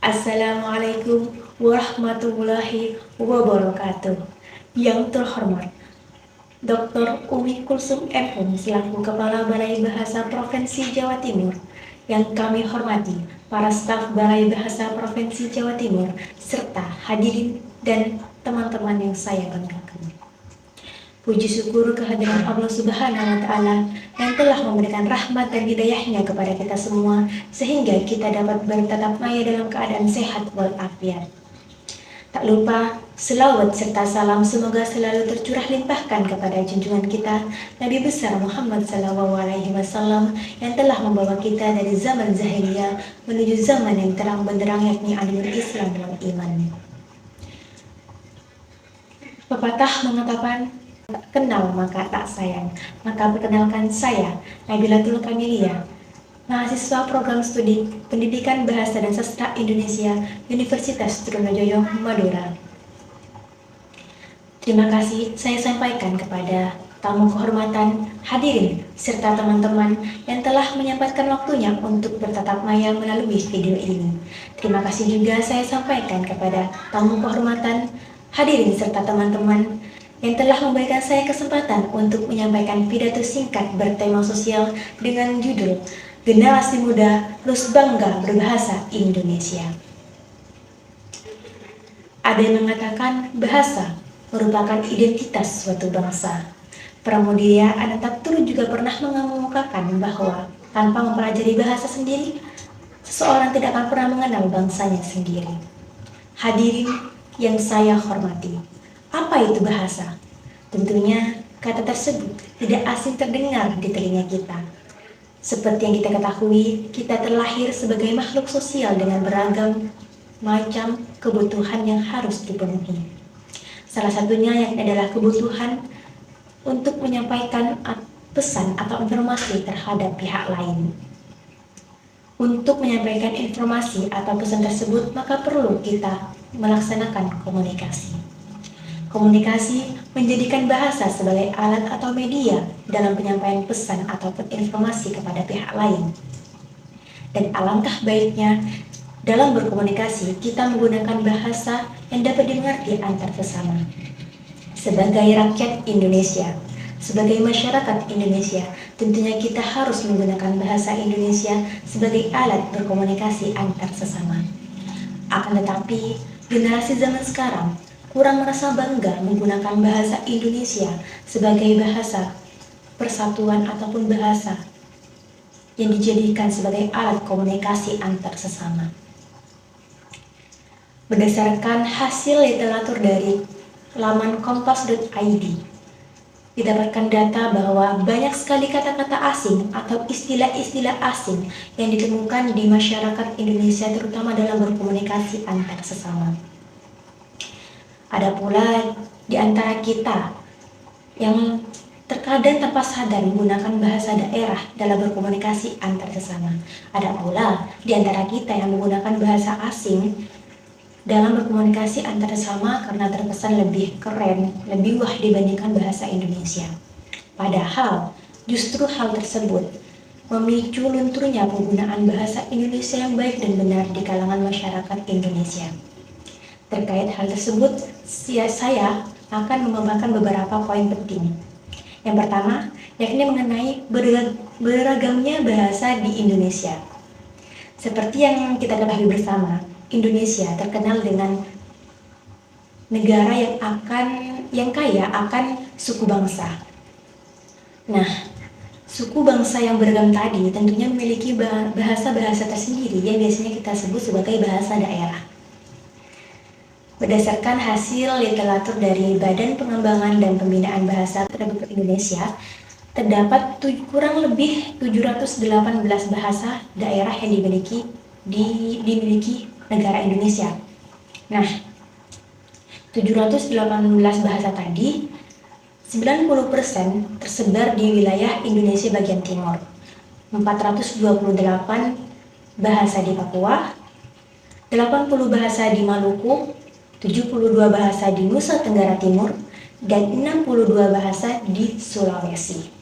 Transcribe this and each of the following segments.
Assalamualaikum warahmatullahi wabarakatuh. Yang terhormat Dr. Umi Kulsum M.Hum selaku Kepala Balai Bahasa Provinsi Jawa Timur. Yang kami hormati para staf Balai Bahasa Provinsi Jawa Timur serta hadirin dan teman-teman yang saya banggakan. Puji syukur kehadiran Allah Subhanahu wa Ta'ala yang telah memberikan rahmat dan hidayahnya kepada kita semua, sehingga kita dapat bertatap maya dalam keadaan sehat walafiat. Tak lupa, selawat serta salam semoga selalu tercurah limpahkan kepada junjungan kita, Nabi besar Muhammad SAW, yang telah membawa kita dari zaman jahiliyah menuju zaman yang terang benderang, yakni adil Islam wal iman. Pepatah mengatakan, tak kenal maka tak sayang. Maka perkenalkan saya, Nabilatul Kamilia, mahasiswa program studi Pendidikan Bahasa dan Sastra Indonesia, Universitas Trunojoyo, Madura. Terima kasih saya sampaikan kepada tamu kehormatan, hadirin, serta teman-teman yang telah menyempatkan waktunya untuk bertatap maya melalui video ini. Terima kasih juga saya sampaikan kepada tamu kehormatan, hadirin, serta teman-teman yang telah memberikan saya kesempatan untuk menyampaikan pidato singkat bertema sosial dengan judul Generasi Muda Terus Bangga Berbahasa Indonesia. Ada yang mengatakan bahasa merupakan identitas suatu bangsa. Pramudia Anantatur juga pernah mengemukakan bahwa tanpa mempelajari bahasa sendiri, seseorang tidak akan pernah mengenal bangsanya sendiri. Hadirin yang saya hormati, apa itu bahasa? Tentunya kata tersebut tidak asing terdengar di telinga kita. Seperti yang kita ketahui, kita terlahir sebagai makhluk sosial dengan beragam macam kebutuhan yang harus dipenuhi. Salah satunya yakni adalah kebutuhan untuk menyampaikan pesan atau informasi terhadap pihak lain. Untuk menyampaikan informasi atau pesan tersebut, maka perlu kita melaksanakan komunikasi. Komunikasi menjadikan bahasa sebagai alat atau media dalam penyampaian pesan ataupun informasi kepada pihak lain. Dan alangkah baiknya dalam berkomunikasi kita menggunakan bahasa yang dapat dimengerti antar sesama. Sebagai rakyat Indonesia, sebagai masyarakat Indonesia, tentunya kita harus menggunakan bahasa Indonesia sebagai alat berkomunikasi antar sesama. Akan tetapi, generasi zaman sekarang kurang merasa bangga menggunakan bahasa Indonesia sebagai bahasa persatuan ataupun bahasa yang dijadikan sebagai alat komunikasi antar sesama. Berdasarkan hasil literatur dari laman kompas.id, didapatkan data bahwa banyak sekali kata-kata asing atau istilah-istilah asing yang ditemukan di masyarakat Indonesia, terutama dalam berkomunikasi antar sesama. Ada pula di antara kita yang terkadang tanpa sadar menggunakan bahasa daerah dalam berkomunikasi antar sesama. Ada pula di antara kita yang menggunakan bahasa asing dalam berkomunikasi antar sesama karena terkesan lebih keren, lebih wah dibandingkan bahasa Indonesia. Padahal justru hal tersebut memicu lunturnya penggunaan bahasa Indonesia yang baik dan benar di kalangan masyarakat Indonesia. Terkait hal tersebut, saya akan memaparkan beberapa poin penting. Yang pertama, yakni mengenai beragamnya bahasa di Indonesia. Seperti yang kita ketahui bersama, Indonesia terkenal dengan negara yang kaya akan suku bangsa. Nah, suku bangsa yang beragam tadi tentunya memiliki bahasa-bahasa tersendiri yang biasanya kita sebut sebagai bahasa daerah. Berdasarkan hasil literatur dari Badan Pengembangan dan Pembinaan Bahasa Republik Indonesia, terdapat kurang lebih 718 bahasa daerah yang dimiliki negara Indonesia. Nah, 718 bahasa tadi 90% tersebar di wilayah Indonesia bagian timur, 428 bahasa di Papua, 80 bahasa di Maluku, 72 bahasa di Nusa Tenggara Timur, dan 62 bahasa di Sulawesi.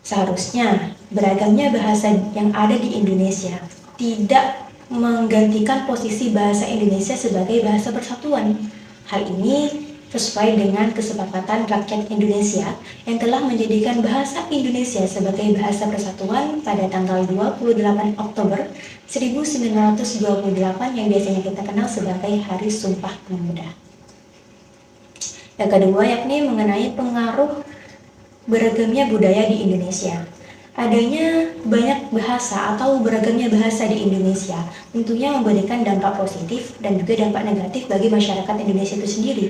Seharusnya beragamnya bahasa yang ada di Indonesia tidak menggantikan posisi bahasa Indonesia sebagai bahasa persatuan. Hal ini sesuai dengan kesepakatan rakyat Indonesia yang telah menjadikan bahasa Indonesia sebagai bahasa persatuan pada tanggal 28 Oktober 1928 yang biasanya kita kenal sebagai Hari Sumpah Pemuda. Yang kedua yakni mengenai pengaruh beragamnya budaya di Indonesia. Adanya banyak bahasa atau beragamnya bahasa di Indonesia tentunya memberikan dampak positif dan juga dampak negatif bagi masyarakat Indonesia itu sendiri.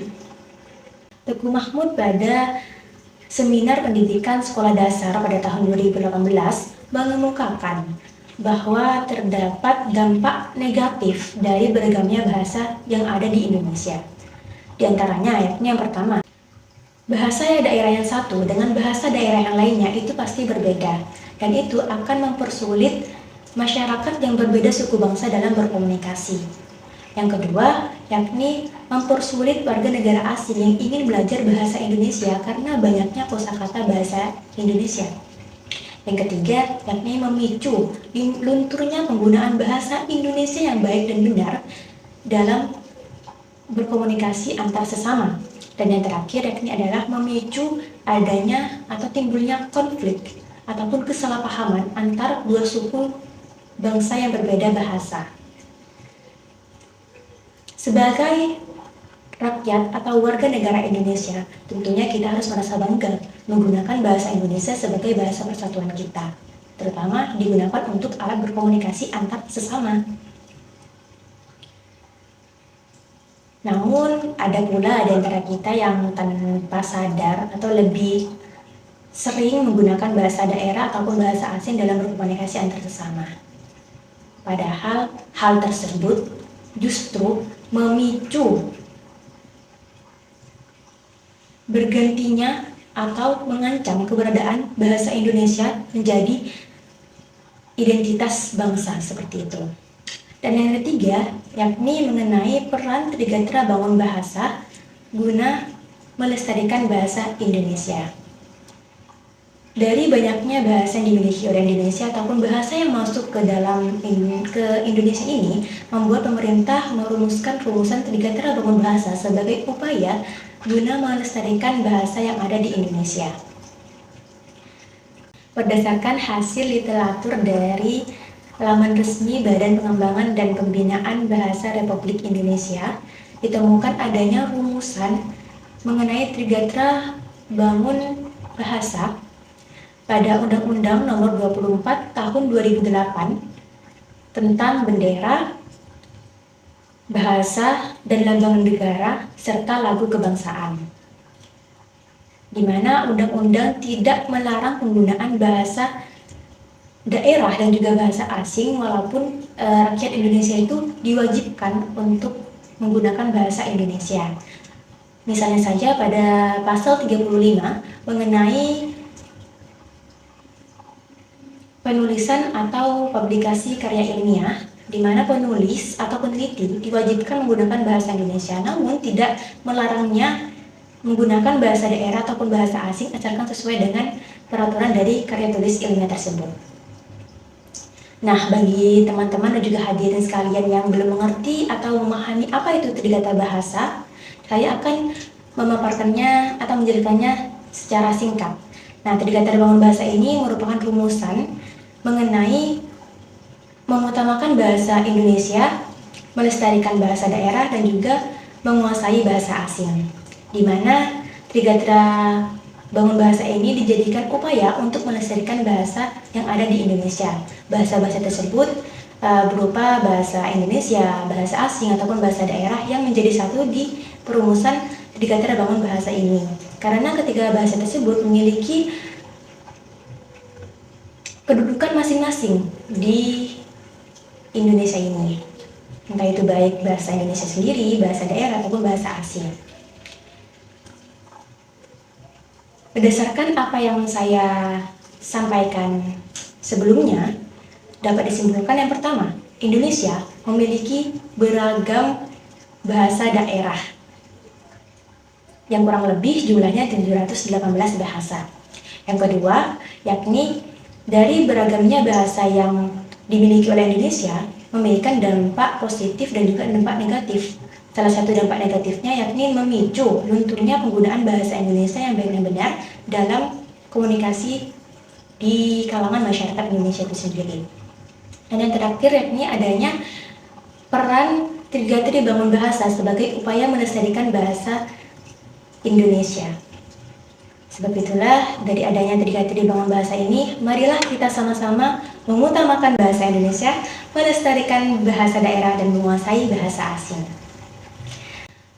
Teguh Mahmud pada seminar pendidikan sekolah dasar pada tahun 2018 mengemukakan bahwa terdapat dampak negatif dari beragamnya bahasa yang ada di Indonesia. Di antaranya yakni yang pertama, bahasa daerah yang satu dengan bahasa daerah yang lainnya itu pasti berbeda, dan itu akan mempersulit masyarakat yang berbeda suku bangsa dalam berkomunikasi. Yang kedua, yakni mempersulit warga negara asing yang ingin belajar bahasa Indonesia karena banyaknya kosakata bahasa Indonesia. Yang ketiga, yakni memicu lunturnya penggunaan bahasa Indonesia yang baik dan benar dalam berkomunikasi antar sesama. Dan yang terakhir yakni adalah memicu adanya atau timbulnya konflik ataupun kesalahpahaman antar dua suku bangsa yang berbeda bahasa. Sebagai rakyat atau warga negara Indonesia, tentunya kita harus merasa bangga menggunakan bahasa Indonesia sebagai bahasa persatuan kita, terutama digunakan untuk alat berkomunikasi antar sesama. Namun, ada pula di antara kita yang tanpa sadar atau lebih sering menggunakan bahasa daerah ataupun bahasa asing dalam berkomunikasi antar sesama. Padahal, hal tersebut justru memicu bergantinya atau mengancam keberadaan bahasa Indonesia menjadi identitas bangsa seperti itu. Dan yang ketiga, yakni mengenai peran Trigatera Bangun Bahasa guna melestarikan bahasa Indonesia. Dari banyaknya bahasa yang dimiliki oleh Indonesia ataupun bahasa yang masuk ke dalam ke Indonesia ini, membuat pemerintah merumuskan rumusan Trigatera Bangun Bahasa sebagai upaya guna melestarikan bahasa yang ada di Indonesia. Berdasarkan hasil literatur dari laman resmi Badan Pengembangan dan Pembinaan Bahasa Republik Indonesia, ditemukan adanya rumusan mengenai Trigatera Bangun Bahasa pada Undang-Undang Nomor 24 Tahun 2008 tentang bendera, bahasa, dan lambang negara serta lagu kebangsaan, di mana undang-undang tidak melarang penggunaan bahasa daerah dan juga bahasa asing, walaupun rakyat Indonesia itu diwajibkan untuk menggunakan bahasa Indonesia. Misalnya saja pada pasal 35 mengenai penulisan atau publikasi karya ilmiah, di mana penulis atau peneliti diwajibkan menggunakan bahasa Indonesia, namun tidak melarangnya menggunakan bahasa daerah ataupun bahasa asing asalkan sesuai dengan peraturan dari karya tulis ilmiah tersebut. Nah, bagi teman-teman dan juga hadirin sekalian yang belum mengerti atau memahami apa itu Trigatera Bahasa, saya akan memaparkannya atau menjelaskannya secara singkat. Nah, Trigatera Bangun Bahasa ini merupakan rumusan mengenai mengutamakan bahasa Indonesia, melestarikan bahasa daerah, dan juga menguasai bahasa asing, di mana Trigatera Bangun Bahasa ini dijadikan upaya untuk melestarikan bahasa yang ada di Indonesia. Bahasa-bahasa tersebut berupa bahasa Indonesia, bahasa asing, ataupun bahasa daerah yang menjadi satu di perumusan Trigatera Bangun Bahasa ini. Karena ketiga bahasa tersebut memiliki kedudukan masing-masing di Indonesia ini. Entah itu baik bahasa Indonesia sendiri, bahasa daerah, ataupun bahasa asing. Berdasarkan apa yang saya sampaikan sebelumnya, dapat disimpulkan yang pertama, Indonesia memiliki beragam bahasa daerah yang kurang lebih jumlahnya 718 bahasa. Yang kedua, yakni dari beragamnya bahasa yang dimiliki oleh Indonesia, memberikan dampak positif dan juga dampak negatif. Salah satu dampak negatifnya yakni memicu lunturnya penggunaan bahasa Indonesia yang baik dan benar dalam komunikasi di kalangan masyarakat Indonesia itu sendiri. Dan yang terakhir yakni adanya peran Trigati Bangun Bahasa sebagai upaya melestarikan bahasa Indonesia. Sebab itulah dari adanya Trigati Bangun Bahasa ini, marilah kita sama-sama mengutamakan bahasa Indonesia, melestarikan bahasa daerah dan menguasai bahasa asing.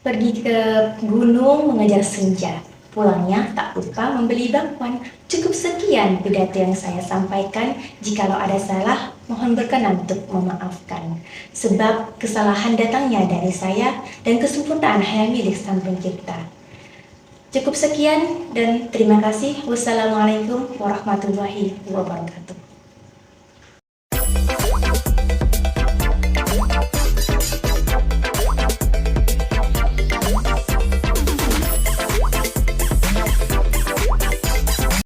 Pergi ke gunung mengejar senja, pulangnya tak lupa membeli bakwan. Cukup sekian pidato yang saya sampaikan. Jikalau ada salah, mohon berkenan untuk memaafkan. Sebab kesalahan datangnya dari saya dan kesempurnaan hanya milik Sang Pencipta. Cukup sekian dan terima kasih. Wassalamualaikum warahmatullahi wabarakatuh.